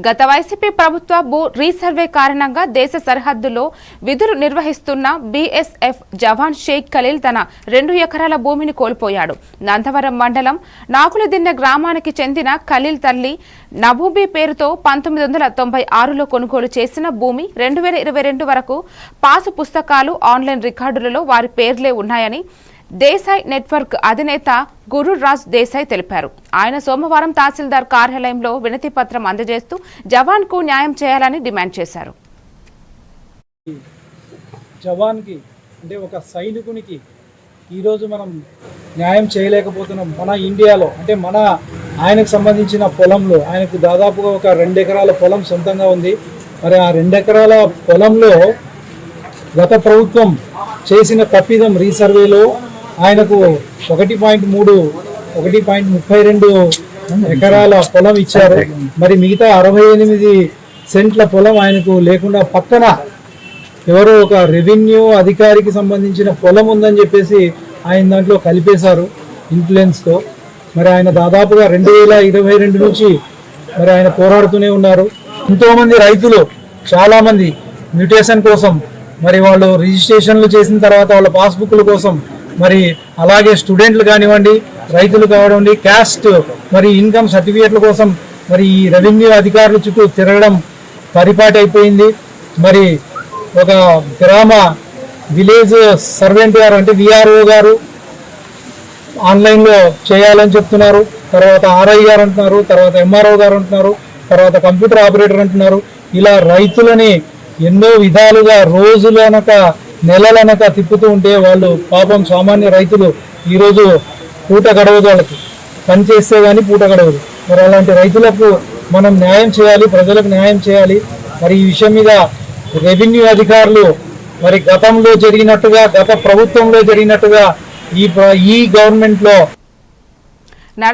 గత వైసీపీ ప్రభుత్వ భూ రీసర్వే కారణంగా దేశ సరిహద్దులో విధులు నిర్వహిస్తున్న బీఎస్ఎఫ్ జవాన్ షేక్ ఖలీల్ తన 2 ఎకరాల భూమిని కోల్పోయాడు. నందవరం మండలం నాకులదిన్నె గ్రామానికి చెందిన ఖలీల్ తల్లి నబూబీ పేరుతో 1996లో కొనుగోలు చేసిన భూమి 2022 వరకు పాసు పుస్తకాలు, ఆన్లైన్ రికార్డులలో వారి పేర్లే ఉన్నాయని దేశాయ్ నెట్వర్క్ అధినేత గురురాజ్ దేశాయ్ తెలిపారు. ఆయన సోమవారం తహసీల్దార్ కార్యాలయంలో వినతి పత్రం అందజేస్తూ జవాన్ కు న్యాయం చేయాలని డిమాండ్ చేశారు. జవాన్ కి అంటే ఒక సైనికునికి ఈరోజు మనం న్యాయం చేయలేకపోతున్నాం. మన ఇండియాలో అంటే మన ఆయనకు సంబంధించిన పొలంలో ఆయనకు దాదాపుగా ఒక 2 ఎకరాల పొలం సొంతంగా ఉంది. మరి ఆ 2 ఎకరాల పొలంలో గత ప్రభుత్వం చేసిన తప్పిదం రీసర్వేలో ఆయనకు 1.32 ఎకరాల పొలం ఇచ్చారు. మరి మిగతా 68 సెంట్ల పొలం ఆయనకు లేకుండా పక్కన ఎవరో ఒక రెవెన్యూ అధికారికి సంబంధించిన పొలం ఉందని చెప్పేసి ఆయన దాంట్లో కలిపేశారు ఇన్ఫ్లుయెన్స్తో. మరి ఆయన దాదాపుగా 2022 నుంచి మరి ఆయన పోరాడుతూనే ఉన్నారు. ఎంతోమంది రైతులు చాలామంది మ్యూటేషన్ కోసం మరి వాళ్ళు రిజిస్ట్రేషన్లు చేసిన తర్వాత వాళ్ళ పాస్బుక్ల కోసం మరి అలాగే స్టూడెంట్లు కానివ్వండి, రైతులు కానివ్వండి, క్యాస్ట్ మరి ఇన్కమ్ సర్టిఫికేట్ల కోసం మరి ఈ రెవెన్యూ అధికారుల చుట్టూ తిరగడం పరిపాటి అయిపోయింది. మరి ఒక గ్రామ విలేజ్ సర్వెంట్ గారు అంటే విఆర్ఓ గారు ఆన్లైన్లో చేయాలని చెప్తున్నారు, తర్వాత ఆర్ఐ గారు అంటున్నారు, తర్వాత ఎంఆర్ఓ గారు అంటున్నారు, తర్వాత కంప్యూటర్ ఆపరేటర్ అంటున్నారు. ఇలా రైతులని ఎన్నో విధాలుగా రోజులనక నెలలనక తిప్పుతూ ఉంటే వాళ్ళు పాపం సామాన్య రైతులు ఈరోజు పూట గడవదు, వాళ్ళకి పని చేస్తే కానీ పూట గడవదు. మరి అలాంటి రైతులకు మనం న్యాయం చేయాలి, ప్రజలకు న్యాయం చేయాలి. మరి ఈ విషయం మీద రెవెన్యూ అధికారులు మరి గతంలో జరిగినట్టుగా, గత ప్రభుత్వంలో జరిగినట్టుగా ఈ గవర్నమెంట్లో